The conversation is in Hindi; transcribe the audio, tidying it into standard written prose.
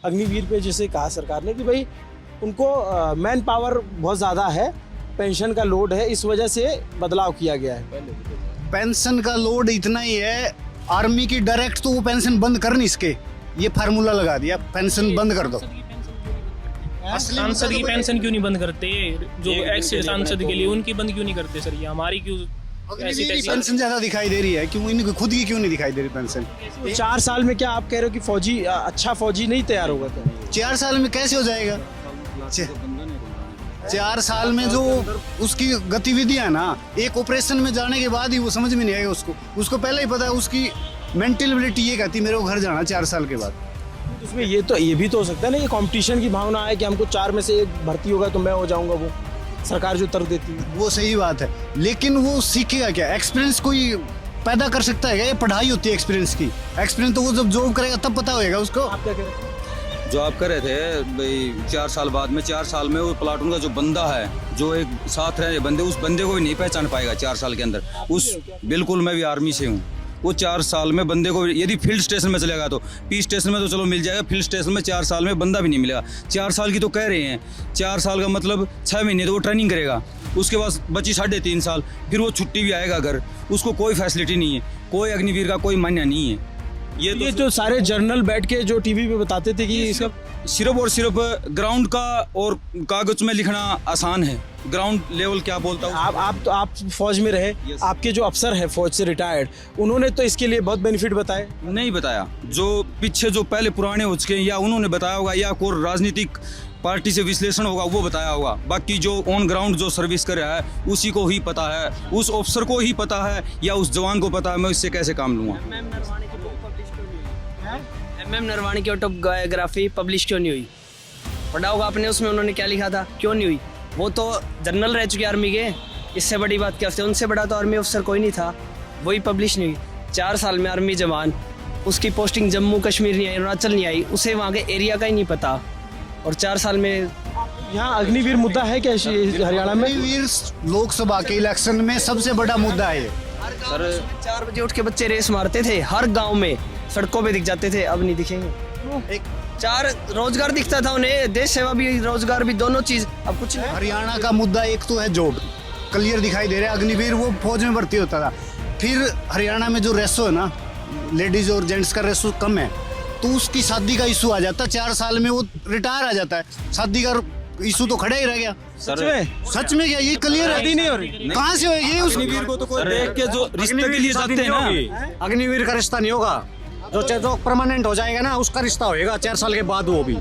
अग्निवीर पे जैसे कहा सरकार ने कि भाई उनको मैन पावर बहुत ज़्यादा है, पेंशन का लोड है, इस वजह से बदलाव किया गया है। पेंशन का लोड इतना ही है, आर्मी की डायरेक्ट तो वो पेंशन बंद कर नहीं सके, ये फार्मूला लगा दिया पेंशन बंद कर दो। सांसद की पेंशन क्यों नहीं बंद करते? जो एक्स सांसद के लिए उनकी बंद क्यों नहीं करते सर? ये हमारी क्यों ऐसी पेंशन ज्यादा दिखाई दे रही है, क्यों इनकी खुद की क्यों नहीं दिखाई दे रही पेंशन? 4 साल में क्या आप कह रहे हो कि फौजी अच्छा फौजी नहीं तैयार होगा? क्या 4 साल में कैसे हो जाएगा? 4 साल में जो उसकी गतिविधियां है ना, एक ऑपरेशन में जाने के बाद ही वो समझ में नहीं आएगा उसको पहले ही पता है, उसकी मेंटलिटी ये कहती मेरे को घर जाना 4 साल के बाद। उसमें ये भी तो हो सकता है ना, ये कंपटीशन की भावना है कि हमको 4 में से 1 भर्ती होगा तो मैं हो जाऊंगा, वो सरकार जो तर्क देती है। वो सही बात है, लेकिन वो सीखेगा क्या? एक्सपीरियंस कोई पैदा कर सकता है क्या? ये पढ़ाई होती है एक्सपीरियंस की। एक्सपीरियंस तो वो जब जॉब करेगा तब पता होगा उसको। आप क्या कह रहे हैं? जो आप कह रहे थे भाई 4 साल बाद में, 4 साल में वो प्लाटून का जो बंदा है, जो एक साथ रहे बंदे, उस बंदे को भी नहीं पहचान पाएगा 4 साल के अंदर। उस बिल्कुल, मैं भी आर्मी से हूँ। वो 4 साल में बंदे को, यदि फील्ड स्टेशन में चलेगा तो पी स्टेशन में तो चलो मिल जाएगा, फील्ड स्टेशन में 4 साल में बंदा भी नहीं मिलेगा। 4 साल की तो कह रहे हैं, 4 साल का मतलब 6 महीने तो वो ट्रेनिंग करेगा, उसके बाद बची 3.5 साल, फिर वो छुट्टी भी आएगा घर, उसको कोई फैसिलिटी नहीं है, कोई अग्निवीर का कोई मान्य नहीं है। ये तो सारे जर्नल बैठ के जो टीवी पे बताते थे कि इसका सिर्फ और सिर्फ ग्राउंड का और कागज में लिखना आसान है, ग्राउंड लेवल क्या बोलता हूँ। आप फौज में रहे, आपके जो अफसर है फौज से रिटायर्ड, उन्होंने तो इसके लिए बहुत बेनिफिट बताए। नहीं बताया, जो पीछे जो पहले पुराने हो चुके हैं, या उन्होंने बताया होगा, या कोई राजनीतिक पार्टी से विश्लेषण होगा वो बताया होगा। बाकी जो ऑन ग्राउंड जो सर्विस कर रहा है उसी को ही पता है, उस ऑफिसर को ही पता है या उस जवान को पता है मैं इससे कैसे काम लूँगा। MM नरवानी की ऑटोबायोग्राफी पब्लिश क्यों नहीं हुई? पढ़ा होगा आपने, उसमें उन्होंने क्या लिखा था, क्यों नहीं हुई? वो तो जनरल रह चुके आर्मी के, इससे बड़ी बात क्या होती है? उनसे बड़ा तो आर्मी अफसर कोई नहीं था, वही पब्लिश नहीं हुई। 4 साल में आर्मी जवान, उसकी पोस्टिंग जम्मू कश्मीर नहीं आई, अरुणाचल नहीं आई, उसे वहाँ के एरिया का ही नहीं पता, और 4 साल में। यहाँ अग्निवीर मुद्दा है क्या हरियाणा में? अग्निवीर लोकसभा के इलेक्शन में सबसे बड़ा मुद्दा है। सर 4 बजे उठ के बच्चे रेस मारते थे, हर गाँव में सड़कों पे दिख जाते थे, अब नहीं दिखेंगे। 4 रोजगार दिखता था उन्हें, देश सेवा भी रोजगार भी, दोनों चीज, अब कुछ नहीं। हरियाणा का मुद्दा एक तो है जॉब, क्लियर दिखाई दे रहा है। अग्निवीर वो फौज में भर्ती होता था, फिर हरियाणा में जो रेशो है ना, लेडीज और जेंट्स का रेशो कम है, तो उसकी शादी का इशू आ जाता है। 4 साल में वो रिटायर आ जाता है, शादी का इशू तो खड़ा ही रह गया। सच में क्या ये क्लियर है? नहीं हो रही, कहाँ से होगी? अग्निवीर को तो कोई देख के जो रिश्ते के लिए जाते हैं ना, अग्निवीर का रिश्ता नहीं होगा, जो परमानेंट हो जाएगा ना उसका रिश्ता होएगा 4 साल के बाद वो भी।